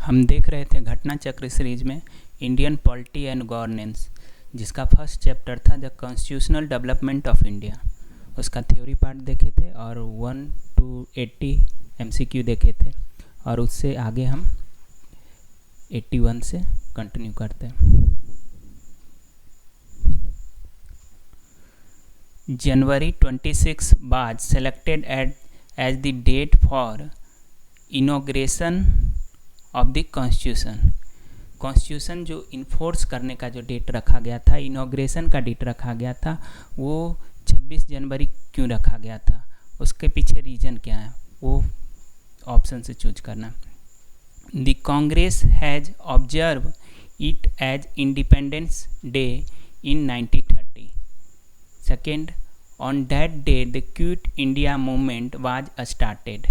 हम देख रहे थे घटना चक्र सीरीज में इंडियन पॉलिटी एंड गवर्नेंस, जिसका फर्स्ट चैप्टर था the constitutional development of India. उसका थ्योरी पार्ट देखे थे और 1 to 80 MCQ देखे थे, और उससे आगे हम 81 से कंटिन्यू करते हैं। January 26 was selected as the date for inauguration of the constitution जो इन्फोर्स करने का जो डेट रखा गया था, इनॉग्रेशन का डेट रखा गया था, वो 26 जनवरी क्यों रखा गया था, उसके पीछे रीज़न क्या है, वो ऑप्शन से चूज करना। The Congress has observe it as independence day in 1930। Second, on that day the Quit India movement was started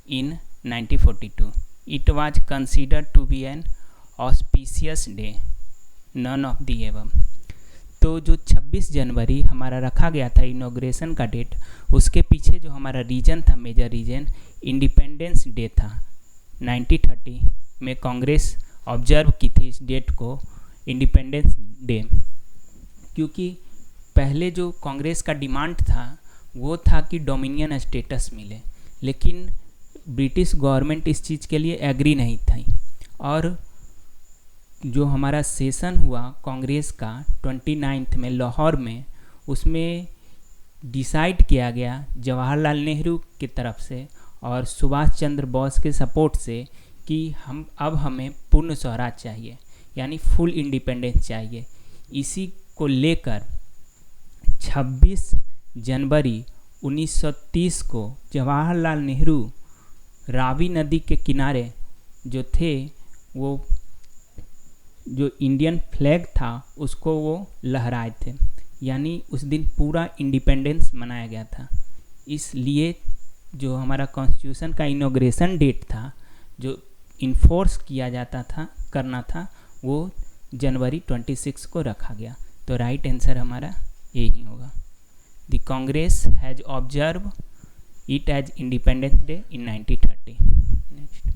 in 1942. It was considered to be an auspicious day. None of the above. तो जो 26 जनवरी हमारा रखा गया था inauguration का date, उसके पीछे जो हमारा रीजन था, मेजर रीजन इंडिपेंडेंस डे था। 1930 में कांग्रेस ऑब्जर्व की थी इस डेट को, इंडिपेंडेंस डे, क्योंकि पहले जो कांग्रेस का डिमांड था वो था कि डोमिनियन स्टेटस मिले, लेकिन ब्रिटिश गवर्नमेंट इस चीज़ के लिए एग्री नहीं थी। और जो हमारा सेशन हुआ कांग्रेस का 29 में लाहौर में, उसमें डिसाइड किया गया जवाहरलाल नेहरू की तरफ से और सुभाष चंद्र बोस के सपोर्ट से कि हमें पूर्ण स्वराज चाहिए, यानी फुल इंडिपेंडेंस चाहिए। इसी को लेकर 26 जनवरी 1930 को जवाहरलाल नेहरू रावी नदी के किनारे जो थे, वो जो इंडियन फ्लैग था उसको वो लहराए थे, यानी उस दिन पूरा इंडिपेंडेंस मनाया गया था। इसलिए जो हमारा कॉन्स्टिट्यूशन का इनॉग्रेशन डेट था, जो इन्फोर्स किया जाता था, करना था, वो जनवरी 26 को रखा गया। तो राइट आंसर हमारा यही होगा। The Congress has observe it as independence day in 1930। Next,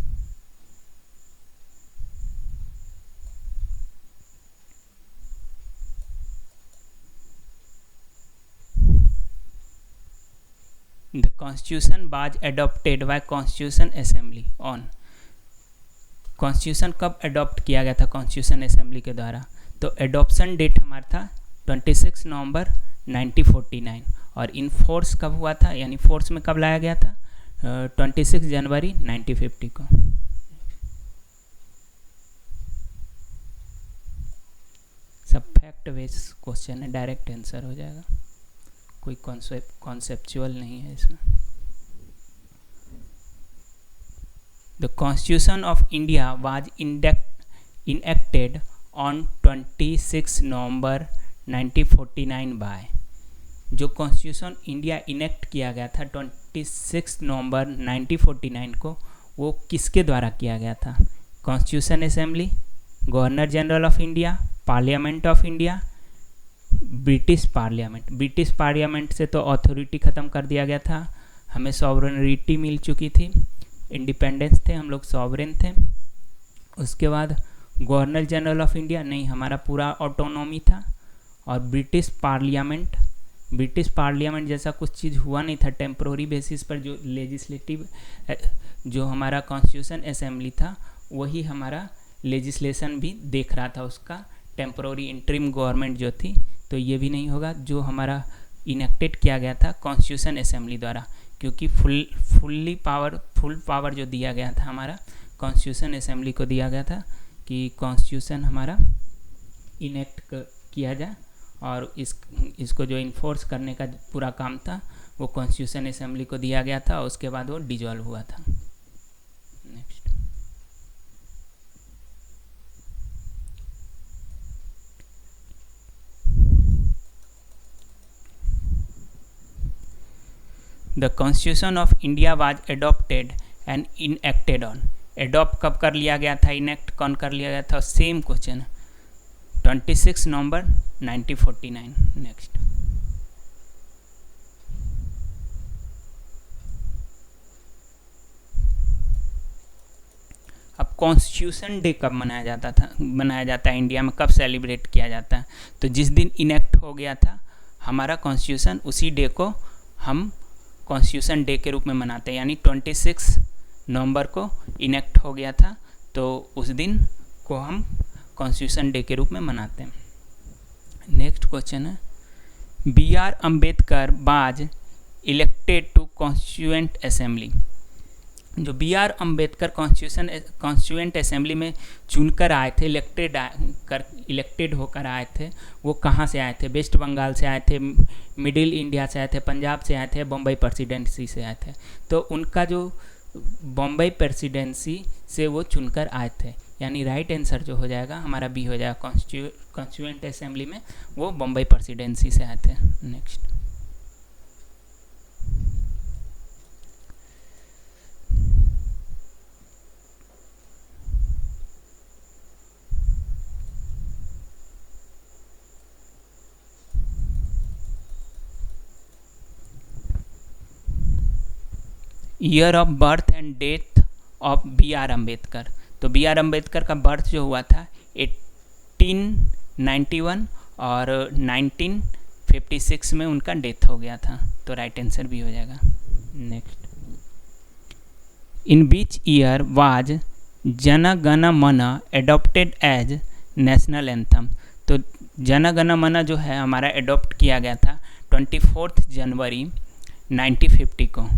the constitution was adopted by constitution assembly on. Constitution कब अडॉप्ट किया गया था कॉन्स्टिट्यूशन असेंबली के द्वारा? तो एडॉप्शन डेट हमारा था 26 नवंबर 1949, और इन फोर्स कब हुआ था, यानी फोर्स में कब लाया गया था? 26 जनवरी 1950 को। सब फैक्ट बेस्ड क्वेश्चन है, डायरेक्ट आंसर हो जाएगा, कोई कॉन्सेप्चुअल नहीं है इसमें। The constitution of India was enacted on 26 November 1949 by. जो कॉन्स्टिट्यूशन इंडिया इनेक्ट किया गया था 26 नवंबर 1949 को, वो किसके द्वारा किया गया था? Constitution assembly, governor general of India, parliament of India, British parliament. British parliament से तो अथॉरिटी ख़त्म कर दिया गया था, हमें सॉवरेनिटी मिल चुकी थी, इंडिपेंडेंस थे, हम लोग सॉवरेन थे। उसके बाद गवर्नर जनरल ऑफ इंडिया नहीं, हमारा पूरा ऑटोनॉमी था। और ब्रिटिश पार्लियामेंट जैसा कुछ चीज़ हुआ नहीं था, टेम्प्रोरी बेसिस पर जो लेजिस्लेटिव, जो हमारा कॉन्स्टिट्यूशन असेंबली था वही हमारा लेजिस्लेशन भी देख रहा था, उसका टेम्प्रोरी इंटरिम गवर्नमेंट जो थी। तो ये भी नहीं होगा, जो हमारा इनेक्टेड किया गया था कॉन्स्टिट्यूशन असेंबली द्वारा, क्योंकि फुल पावर जो दिया गया था हमारा कॉन्स्टिट्यूशन असेंबली को दिया गया था कि कॉन्स्टिट्यूशन हमारा इनेक्ट किया जाए, और इसको जो इन्फोर्स करने का पूरा काम था वो कॉन्स्टिट्यूशन असेंबली को दिया गया था, और उसके बाद वो डिजॉल्व हुआ था। Next, the constitution of India was adopted and enacted on. Adopt कब कर लिया गया था, इनेक्ट कौन कर लिया गया था? Same question, 26 November 1949। नेक्स्ट, अब कॉन्स्टिट्यूशन डे कब मनाया जाता है इंडिया में, कब सेलिब्रेट किया जाता है? तो जिस दिन इनेक्ट हो गया था हमारा कॉन्स्टिट्यूशन, उसी डे को हम कॉन्स्टिट्यूशन डे के रूप में मनाते हैं। यानी 26 नवंबर को इनेक्ट हो गया था, तो उस दिन को हम कॉन्स्टिट्यूशन डे के रूप में मनाते हैं। नेक्स्ट क्वेश्चन है, BR Ambedkar was elected to constituent assembly. जो BR अम्बेडकर कॉन्स्टिट्यूएंट असेंबली में चुनकर आए थे, इलेक्टेड होकर आए थे, वो कहाँ से आए थे? वेस्ट बंगाल से आए थे, मिडिल इंडिया से आए थे, पंजाब से आए थे, बम्बई प्रेसिडेंसी से आए थे। तो उनका जो बम्बई प्रेसिडेंसी से वो चुनकर आए थे, यानी राइट आंसर जो हो जाएगा हमारा बी हो जाएगा। कॉन्स्टिट्यूएंट असेंबली में वो बम्बई प्रेसिडेंसी से आए थे। Next, year of birth and death of BR Ambedkar. तो BR अम्बेडकर का बर्थ जो हुआ था 1891 और 1956 में उनका डेथ हो गया था, तो राइट आंसर भी हो जाएगा। Next, in which year was Jana Gana मन एडॉप्टेड एज नेशनल एंथम। तो जन गण मन जो है हमारा एडॉप्ट किया गया था 24 जनवरी 1950 को,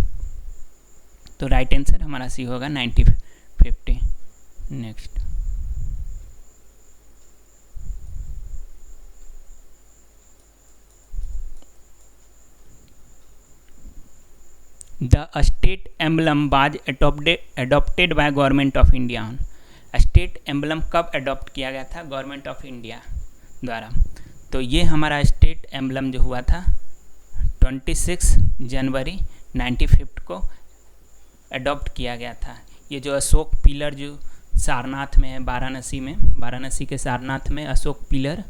तो राइट आंसर हमारा सी होगा 1950। Next, the state emblem was adopted by government of India. State emblem कब अडॉप्ट किया गया था? गवर्नमेंट ऑफ इंडिया द्वारा। तो ये हमारा स्टेट एम्बलम जो हुआ था 26 जनवरी 1950 को अडॉप्ट किया गया था। ये जो अशोक पिलर जो सारनाथ में है, वाराणसी के सारनाथ में अशोक पिलर,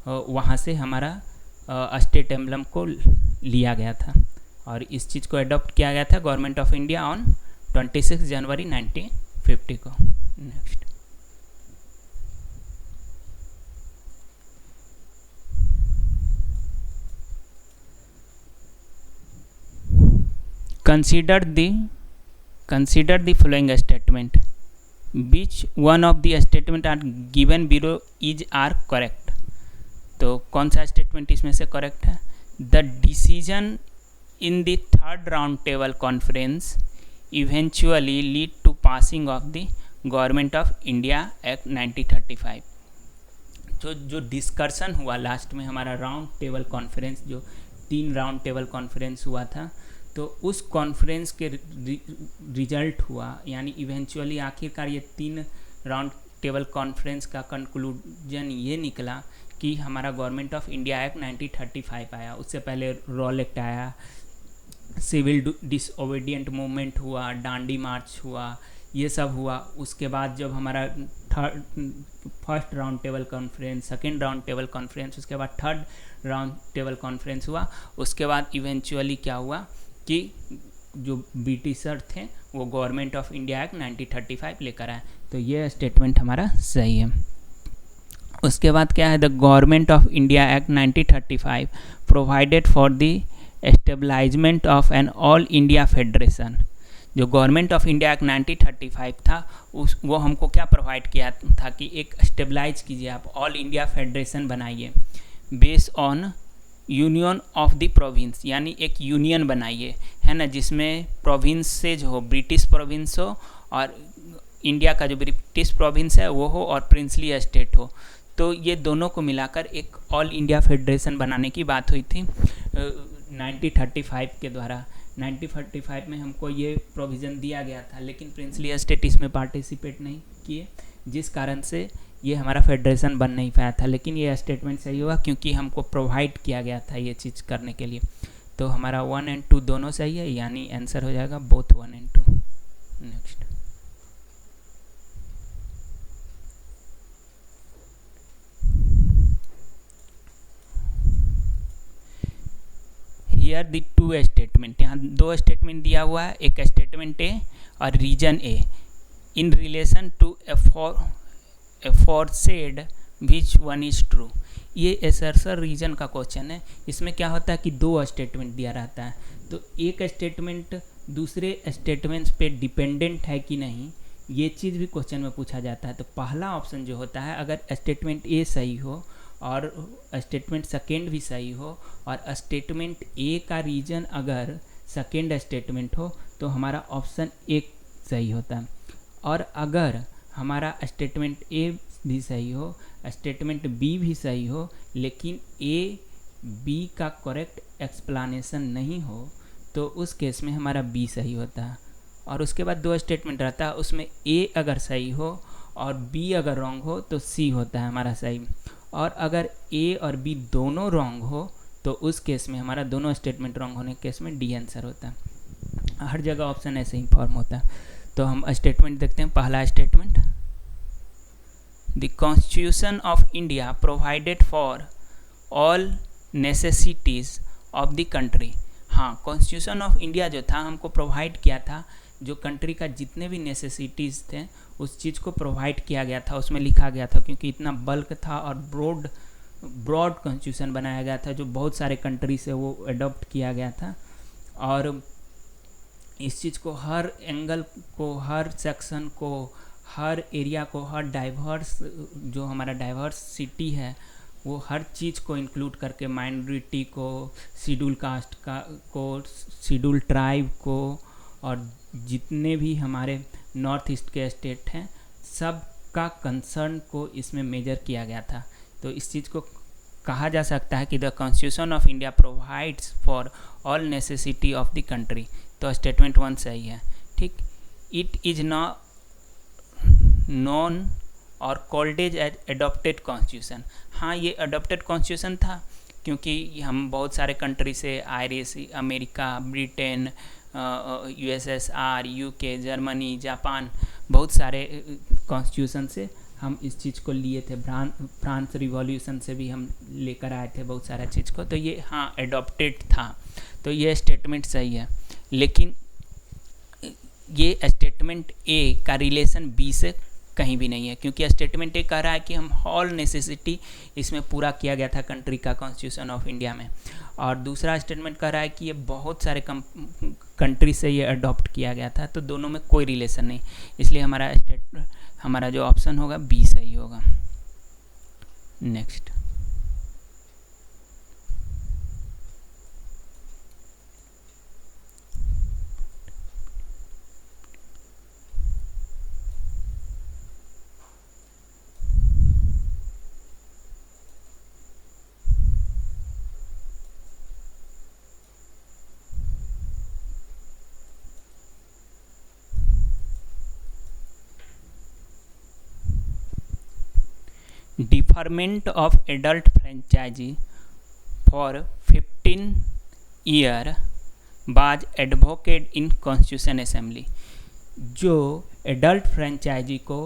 वहाँ से हमारा स्टेट एम्बलम को लिया गया था और इस चीज़ को अडॉप्ट किया गया था गवर्नमेंट ऑफ इंडिया ऑन 26 जनवरी 1950 को। Next, consider the following statement, which one of the statement are given below is are correct। तो कौन सा स्टेटमेंट इसमें से करेक्ट है? The decision in the third round table conference eventually lead to passing of the government of India act 1935। जो discussion हुआ last में हमारा राउंड टेबल कॉन्फ्रेंस, जो 3 राउंड टेबल कॉन्फ्रेंस हुआ था, तो उस कॉन्फ्रेंस के रिजल्ट हुआ, यानी इवेंचुअली आखिरकार ये 3 राउंड टेबल कॉन्फ्रेंस का कंक्लूजन ये निकला कि हमारा गवर्नमेंट ऑफ इंडिया एक्ट 1935 आया। उससे पहले रॉल एक्ट आया, सिविल डिसओबीडियंट मूवमेंट हुआ, डांडी मार्च हुआ, ये सब हुआ। उसके बाद जब हमारा first round table conference, second round table conference, उसके बाद थर्ड राउंड टेबल कॉन्फ्रेंस हुआ, उसके बाद इवेंचुअली क्या हुआ कि जो ब्रिटिशर थे वो गवर्नमेंट ऑफ इंडिया एक्ट 1935 लेकर आए। तो ये स्टेटमेंट हमारा सही है। उसके बाद क्या है, the government of India act 1935 provided for the establishment of an all India federation. जो गवर्नमेंट ऑफ इंडिया एक्ट 1935 था वो हमको क्या प्रोवाइड किया था कि एक स्टेबलाइज कीजिए, आप ऑल इंडिया फेडरेशन बनाइए based on union of the province, यानी एक यूनियन बनाइए, है ना, जिसमें प्रोविंसेज हो, ब्रिटिश प्रोविंस हो और इंडिया का जो ब्रिटिश प्रोविंस है वो हो और प्रिंसली स्टेट हो। तो ये दोनों को मिलाकर एक ऑल इंडिया फेडरेशन बनाने की बात हुई थी 1935 के द्वारा। 1935 में हमको ये प्रोविज़न दिया गया था, लेकिन प्रिंसली स्टेट इसमें पार्टिसिपेट नहीं किए, जिस कारण से ये हमारा फेडरेशन बन नहीं पाया था। लेकिन ये स्टेटमेंट सही हुआ क्योंकि हमको प्रोवाइड किया गया था ये चीज़ करने के लिए। तो हमारा 1 और 2 दोनों सही है, यानी आंसर हो जाएगा बोथ 1 और 2। नेक्स्ट, हियर द 2 स्टेटमेंट, यहाँ 2 स्टेटमेंट दिया हुआ है, एक स्टेटमेंट ए और reason A. In relation to aforesaid which one is true। ये एसर्सर रीजन का क्वेश्चन है। इसमें क्या होता है कि दो स्टेटमेंट दिया रहता है, तो एक स्टेटमेंट दूसरे स्टेटमेंट्स पे डिपेंडेंट है कि नहीं, ये चीज़ भी क्वेश्चन में पूछा जाता है। तो पहला ऑप्शन जो होता है, अगर स्टेटमेंट ए सही हो और स्टेटमेंट सेकेंड भी सही हो और स्टेटमेंट ए का रीजन अगर सेकेंड स्टेटमेंट हो, तो हमारा ऑप्शन एक सही होता है। और अगर हमारा स्टेटमेंट ए भी सही हो, स्टेटमेंट बी भी सही हो, लेकिन ए बी का करेक्ट एक्सप्लानेशन नहीं हो, तो उस केस में हमारा बी सही होता है। और उसके बाद दो स्टेटमेंट रहता है, उसमें ए अगर सही हो और बी अगर रॉन्ग हो तो सी होता है हमारा सही। और अगर ए और बी दोनों रॉन्ग हो तो उस केस में हमारा दोनों स्टेटमेंट रॉन्ग होने के केस में डी आंसर होता है। हर जगह ऑप्शन ऐसे ही फॉर्म होता है। तो हम स्टेटमेंट देखते हैं। पहला statement, the constitution of India provided for all necessities of the country. हाँ, कॉन्स्टिट्यूशन ऑफ इंडिया जो था हमको प्रोवाइड किया था, जो कंट्री का जितने भी नेसेसिटीज़ थे उस चीज़ को प्रोवाइड किया गया था, उसमें लिखा गया था। क्योंकि इतना बल्क था और ब्रॉड कॉन्स्टिट्यूशन बनाया गया था, जो बहुत सारे कंट्री से वो अडॉप्ट किया गया था। और इस चीज़ को हर एंगल को, हर सेक्शन को, हर एरिया को, हर डाइवर्स, जो हमारा डाइवर्सिटी है वो हर चीज़ को इंक्लूड करके, माइनॉरिटी को, शेड्यूल कास्ट को, शेड्यूल ट्राइब को, और जितने भी हमारे नॉर्थ ईस्ट के स्टेट हैं सब का कंसर्न को इसमें मेजर किया गया था। तो इस चीज़ को कहा जा सकता है कि the constitution of India provides for all necessity of the country. तो स्टेटमेंट 1 सही है। ठीक, इट इज़ नॉन और कॉल्ड एज एडॉप्टेड कॉन्स्टिट्यूशन। हाँ, ये अडॉप्टेड कॉन्स्टिट्यूशन था क्योंकि हम बहुत सारे कंट्री से, Irish, America, Britain, USSR, UK, Germany, Japan, बहुत सारे कॉन्स्टिट्यूशन से हम इस चीज़ को लिए थे। फ्रांस रिवॉल्यूशन से भी हम लेकर आए थे बहुत सारा चीज़ को। तो ये हाँ एडॉप्टेड था, तो ये स्टेटमेंट सही है। लेकिन ये स्टेटमेंट ए का रिलेशन बी से कहीं भी नहीं है, क्योंकि स्टेटमेंट ए कह रहा है कि हम ऑल नेसेसिटी इसमें पूरा किया गया था कंट्री का कॉन्स्टिट्यूशन ऑफ इंडिया में, और दूसरा स्टेटमेंट कह रहा है कि ये बहुत सारे कंट्री से ये अडॉप्ट किया गया था। तो दोनों में कोई रिलेशन नहीं, इसलिए हमारा जो ऑप्शन होगा बी सही होगा। Next, deferment of adult franchise for 15 year was advocated in Constitution Assembly। जो एडल्ट फ्रेंचाइजी को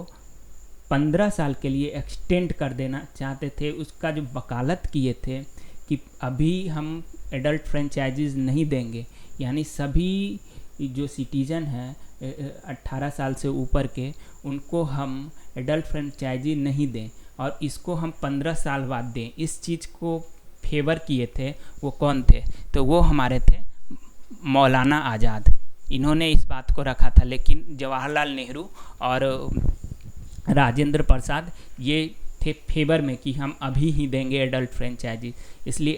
15 साल के लिए एक्सटेंड कर देना चाहते थे, उसका जो वकालत किए थे कि अभी हम एडल्ट फ्रेंचाइजीज नहीं देंगे, यानी सभी जो सिटीज़न हैं 18 साल से ऊपर के, उनको हम एडल्ट फ्रेंचाइजी नहीं दें और इसको हम 15 साल बाद दें, इस चीज़ को फेवर किए थे। वो कौन थे? तो वो हमारे थे मौलाना आज़ाद। इन्होंने इस बात को रखा था, लेकिन जवाहरलाल नेहरू और राजेंद्र प्रसाद ये थे फेवर में कि हम अभी ही देंगे एडल्ट फ्रेंचाइजी, इसलिए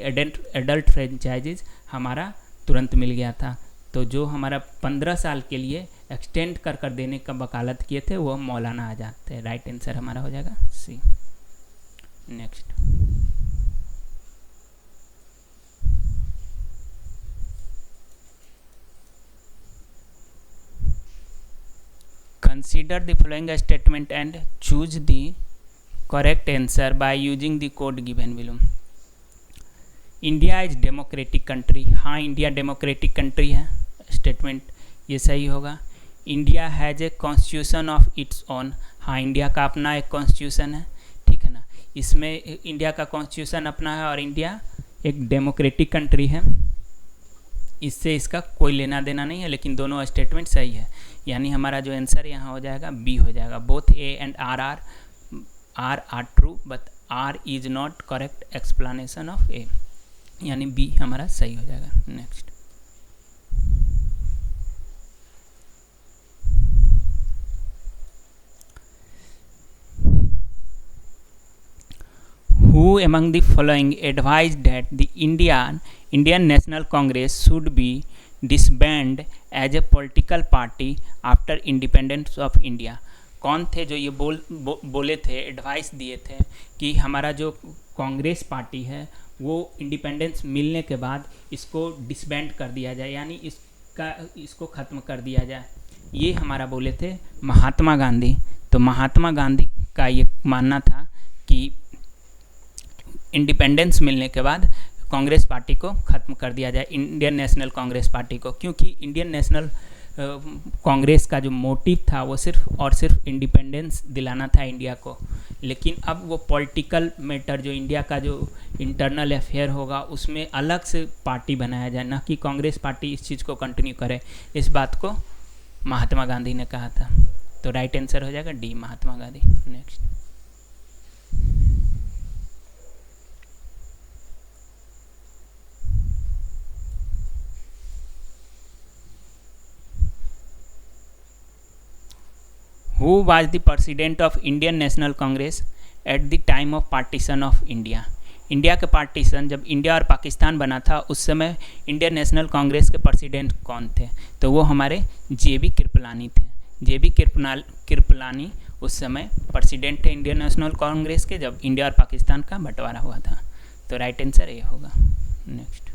एडल्ट फ्रेंचाइजीज हमारा तुरंत मिल गया था। तो जो हमारा 15 साल के लिए एक्सटेंड कर देने का वकालत किए थे वो मौलाना आज़ाद थे। राइट आंसर हमारा हो जाएगा C. Next, consider the following statement and choose the correct answer by using the code given below। India is democratic country. हाँ, इंडिया डेमोक्रेटिक कंट्री है, स्टेटमेंट ये सही होगा। India has a constitution of its own. हाँ, India का अपना एक constitution है, ठीक है ना। इसमें इंडिया का कॉन्स्टिट्यूशन अपना है और इंडिया एक डेमोक्रेटिक कंट्री है, इससे इसका कोई लेना देना नहीं है, लेकिन दोनों स्टेटमेंट सही है। यानी हमारा जो आंसर यहाँ हो जाएगा बी हो जाएगा। Both A and R true but R is not correct explanation of A, यानी बी हमारा सही हो जाएगा। Next, who among the following advised that the Indian National Congress should be disbanded as a political party after independence of India? कौन थे जो ये बोले थे, एडवाइस दिए थे कि हमारा जो कांग्रेस पार्टी है वो इंडिपेंडेंस मिलने के बाद इसको डिसबैंड कर दिया जाए, यानी इसको ख़त्म कर दिया जाए। ये हमारा बोले थे महात्मा गांधी। तो महात्मा गांधी का ये मानना था कि इंडिपेंडेंस मिलने के बाद कांग्रेस पार्टी को ख़त्म कर दिया जाए, इंडियन नेशनल कांग्रेस पार्टी को, क्योंकि इंडियन नेशनल कांग्रेस का जो मोटिव था वो सिर्फ और सिर्फ इंडिपेंडेंस दिलाना था इंडिया को। लेकिन अब वो पॉलिटिकल मैटर जो इंडिया का जो इंटरनल अफेयर होगा उसमें अलग से पार्टी बनाया जाए, ना कि कांग्रेस पार्टी इस चीज़ को कंटिन्यू करे। इस बात को महात्मा गांधी ने कहा था। तो राइट आंसर हो जाएगा D, Mahatma Gandhi. Next, Who was the president of Indian National Congress at the time of partition of India? India के पार्टीशन जब इंडिया और पाकिस्तान बना था उस समय इंडियन नेशनल कांग्रेस के प्रेसिडेंट कौन थे? तो वो हमारे जे.बी. कृपलानी थे। जे.बी. कृपलानी उस समय प्रेसिडेंट थे इंडियन नेशनल कांग्रेस के जब इंडिया और पाकिस्तान का बंटवारा हुआ था। तो राइट आंसर ये होगा। Next,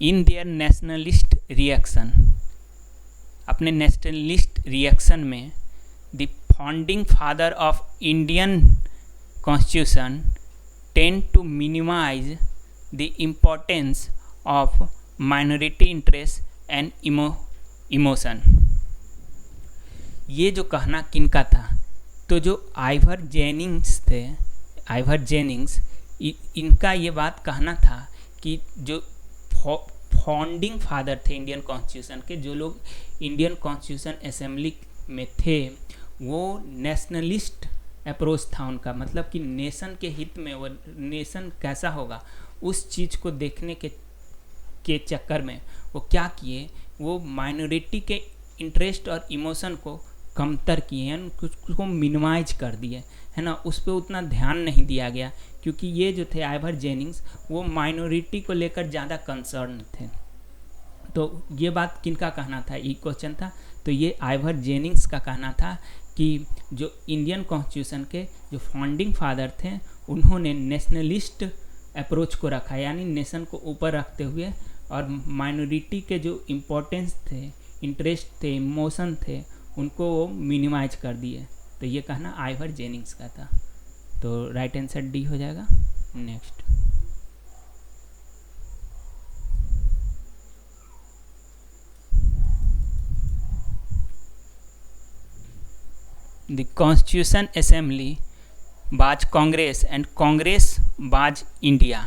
in their nationalist reaction, अपने नेशनलिस्ट रिएक्शन में the founding father of Indian constitution tend to minimise the importance of minority interest and emotion. ये जो कहना किनका था? तो जो आइवर जेनिंग्स इनका ये बात कहना था कि जो फाउंडिंग फादर थे इंडियन कॉन्स्टिट्यूशन के, जो लोग इंडियन कॉन्स्टिट्यूशन असेंबली में थे, वो नेशनलिस्ट अप्रोच था उनका। मतलब कि नेशन के हित में, वो नेशन कैसा होगा उस चीज़ को देखने के चक्कर में वो क्या किए, वो माइनॉरिटी के इंटरेस्ट और इमोशन को कमतर किए हैं, उसको मिनिमाइज कर दिए, है ना। उस पर उतना ध्यान नहीं दिया गया, क्योंकि ये जो थे आइवर जेनिंग्स वो माइनॉरिटी को लेकर ज़्यादा कंसर्न थे। तो ये बात किनका कहना था, ये क्वेश्चन था। तो ये आइवर जेनिंग्स का कहना था कि जो इंडियन कॉन्स्टिट्यूशन के जो फाउंडिंग फादर थे उन्होंने नेशनलिस्ट अप्रोच को रखा, यानी नेशन को ऊपर रखते हुए, और माइनॉरिटी के जो इम्पोर्टेंस थे, इंटरेस्ट थे, इमोशन थे, उनको वो मिनिमाइज कर दिए। तो ये कहना आइवर जेनिंग्स का था। तो राइट आंसर डी हो जाएगा। नेक्स्ट, द कॉन्स्टिट्यूशन असेंबली बाज कांग्रेस एंड कांग्रेस बाज इंडिया,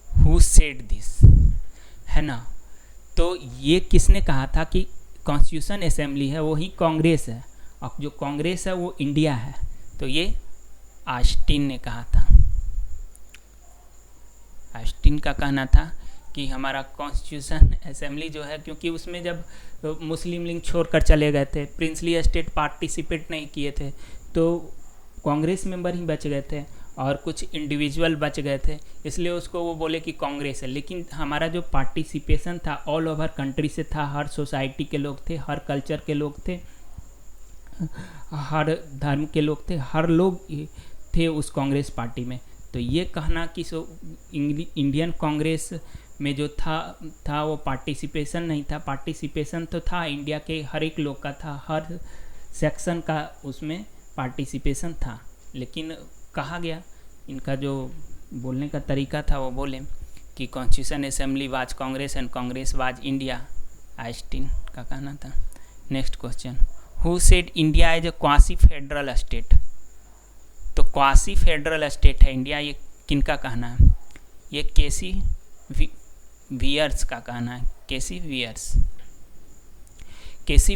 हु सेड दिस, है ना। तो ये किसने कहा था कि कॉन्स्टिट्यूशन असेंबली है वही कांग्रेस है और जो कांग्रेस है वो इंडिया है? तो ये ऑस्टिन ने कहा था। ऑस्टिन का कहना था कि हमारा कॉन्स्टिट्यूशन असेंबली जो है, क्योंकि उसमें जब मुस्लिम लीग छोड़कर चले गए थे, प्रिंसली स्टेट पार्टिसिपेट नहीं किए थे, तो कांग्रेस मेंबर ही बच गए थे और कुछ इंडिविजुअल बच गए थे, इसलिए उसको वो बोले कि कांग्रेस है। लेकिन हमारा जो पार्टिसिपेशन था ऑल ओवर कंट्री से था, हर सोसाइटी के लोग थे, हर कल्चर के लोग थे, हर धर्म के लोग थे, हर लोग थे उस कांग्रेस पार्टी में। तो ये कहना कि इंडियन कांग्रेस में जो था वो पार्टिसिपेशन नहीं था, पार्टिसिपेशन तो था, इंडिया के हर एक लोग का था, हर सेक्शन का उसमें पार्टिसिपेशन था। लेकिन कहा गया, इनका जो बोलने का तरीका था वो बोले कि constitution assembly was Congress and Congress was India, Austin का कहना था। Next question, who said India as a quasi federal state. तो क्वासी फेडरल स्टेट है इंडिया, ये किनका कहना है? ये केसी वियर्स का कहना है। केसी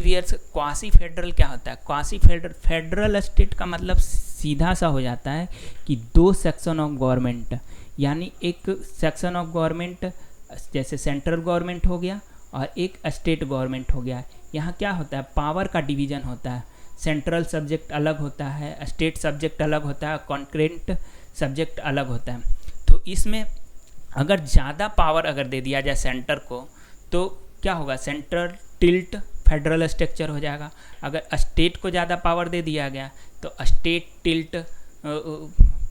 वियर्स। क्वासी फेडरल क्या होता है? क्वासी फेडरल स्टेट का मतलब सीधा सा हो जाता है कि दो सेक्शन ऑफ गवर्नमेंट, यानी एक सेक्शन ऑफ गवर्नमेंट जैसे सेंट्रल गवर्नमेंट हो गया और एक स्टेट गवर्नमेंट हो गया। यहाँ क्या होता है? पावर का डिवीजन होता है। सेंट्रल सब्जेक्ट अलग होता है, स्टेट सब्जेक्ट अलग होता है, कॉन्करेंट सब्जेक्ट अलग होता है। तो इसमें अगर ज़्यादा पावर अगर दे दिया जाए सेंटर को तो क्या होगा? सेंट्रल टिल्ट फेडरल स्ट्रक्चर हो जाएगा। अगर स्टेट को ज़्यादा पावर दे दिया गया तो स्टेट टिल्ट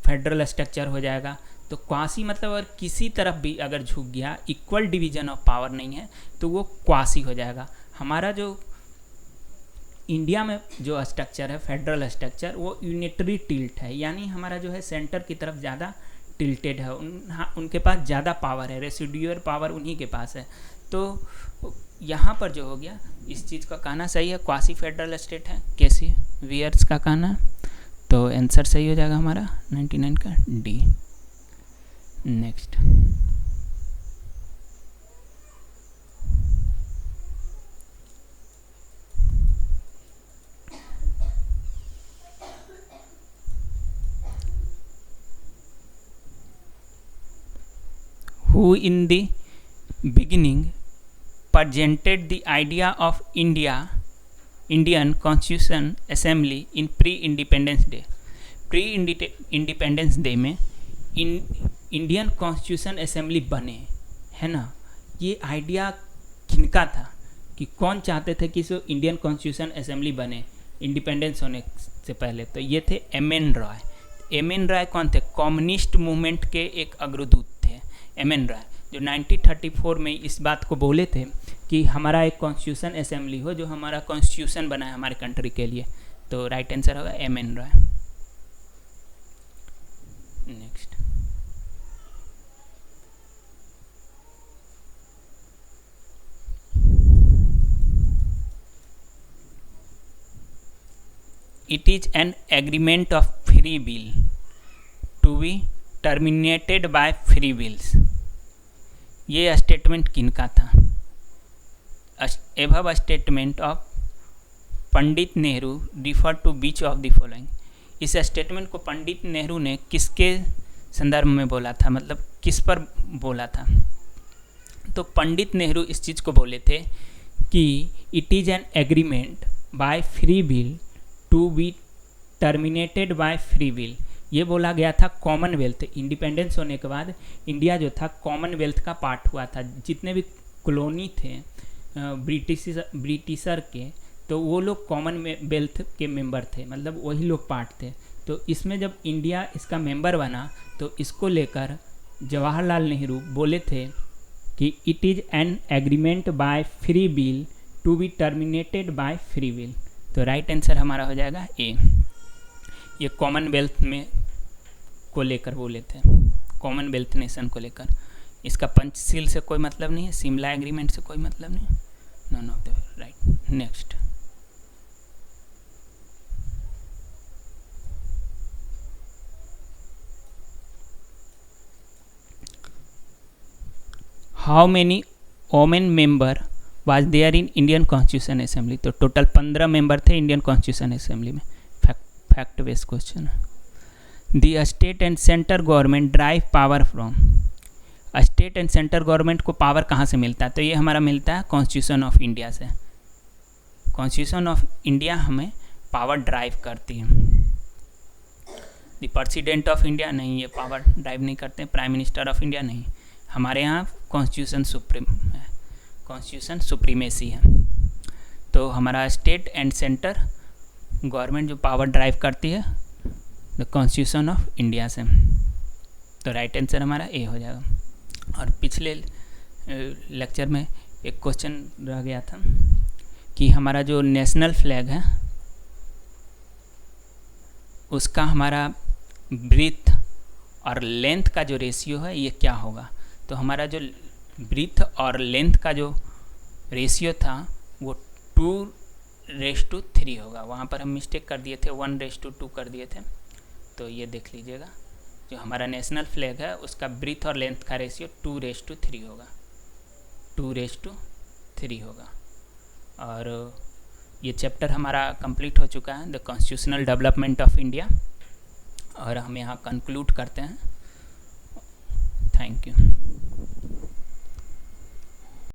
फेडरल स्ट्रक्चर हो जाएगा। तो क्वासी मतलब अगर किसी तरफ भी अगर झुक गया, इक्वल डिवीजन ऑफ पावर नहीं है, तो वो क्वासी हो जाएगा। हमारा जो इंडिया में जो स्ट्रक्चर है फेडरल स्ट्रक्चर, वो यूनिटरी टिल्ट है, यानी हमारा जो है सेंटर की तरफ ज़्यादा टिल्टेड है। उनके पास ज़्यादा पावर है, रेसिडुअल पावर उन्हीं के पास है। तो यहाँ पर जो हो गया, इस चीज़ का कहना सही है, क्वासी फेडरल स्टेट है, केसी वियर्स का कहना। तो आंसर सही हो जाएगा हमारा 99 का D. Next, who in the beginning presented the idea of Indian Constitution Assembly in pre-Independence Day। pre-Independence Day में इंडियन कॉन्स्टिट्यूशन असेंबली बने, है ना। ये आइडिया किनका था कि कौन चाहते थे कि सो इंडियन कॉन्स्टिट्यूशन असेंबली बने इंडिपेंडेंस होने से पहले? तो ये थे एम.एन. रॉय। एम.एन. रॉय कौन थे? कम्युनिस्ट मूवमेंट के एक अग्रदूत थे एम.एन. रॉय, जो 1934 में इस बात को बोले थे कि हमारा एक कॉन्स्टिट्यूशन असेंबली हो जो हमारा कॉन्स्टिट्यूशन बनाए हमारे कंट्री के लिए। तो राइट आंसर होगा M.N.. Roy. Next, it is an agreement of free will to be terminated by free wills। ये स्टेटमेंट किनका था? Above statement of Pandit Nehru refer to which of the following. इस स्टेटमेंट को पंडित नेहरू ने किसके संदर्भ में बोला था, मतलब किस पर बोला था? तो पंडित नेहरू इस चीज़ को बोले थे कि it is an agreement by free will to be terminated by free will. ये बोला गया था कॉमनवेल्थ, इंडिपेंडेंस होने के बाद इंडिया जो था कॉमनवेल्थ का पार्ट हुआ था। जितने भी कॉलोनी थे ब्रिटिशर के, तो वो लोग कॉमनवेल्थ के मेंबर थे, मतलब वही लोग पार्ट थे। तो इसमें जब इंडिया इसका मेंबर बना तो इसको लेकर जवाहरलाल नेहरू बोले थे कि it is an agreement by free will to be terminated by free will. तो राइट आंसर हमारा हो जाएगा ए। ये कॉमनवेल्थ में को लेकर बोले थे, कॉमनवेल्थ नेशन को लेकर। इसका पंचशील से कोई मतलब नहीं है, शिमला एग्रीमेंट से कोई मतलब नहीं है। None of the right. Next, how many women member was there in Indian constitution assembly? तो टोटल 15 मेंबर थे इंडियन कॉन्स्टिट्यूशन असेंबली में। फैक्ट बेस्ड क्वेश्चन है। The state and centre government derive power from. State and centre government को power कहाँ से मिलता है? तो ये हमारा मिलता है कॉन्स्टिट्यूशन ऑफ इंडिया से। कॉन्स्टिट्यूशन ऑफ इंडिया हमें पावर ड्राइव करती है। द प्रेसिडेंट ऑफ इंडिया नहीं, ये पावर ड्राइव नहीं करते। प्राइम मिनिस्टर ऑफ इंडिया नहीं। हमारे यहाँ कॉन्स्टिट्यूशन सुप्रीम है, कॉन्स्टिट्यूशन सुप्रीमेसी है। तो हमारा स्टेट एंड सेंटर गवर्नमेंट जो पावर ड्राइव करती है द कॉन्स्टिट्यूशन ऑफ इंडिया से। तो राइट आंसर हमारा ए हो जाएगा। और पिछले लेक्चर में एक क्वेश्चन रह गया था कि हमारा जो नेशनल फ्लैग है उसका हमारा ब्रीथ और लेंथ का जो रेशियो है ये क्या होगा? तो हमारा जो ब्रीथ और लेंथ का जो रेशियो था वो 2 1:3 होगा। वहाँ पर हम मिस्टेक कर दिए थे, 1:2 कर दिए थे। तो ये देख लीजिएगा, जो हमारा नेशनल फ्लैग है उसका ब्रीथ और लेंथ का रेशियो 2:3 होगा, 2:3 होगा। और ये चैप्टर हमारा कंप्लीट हो चुका है, the constitutional development of India, और हम यहाँ कंक्लूड करते हैं। Thank you.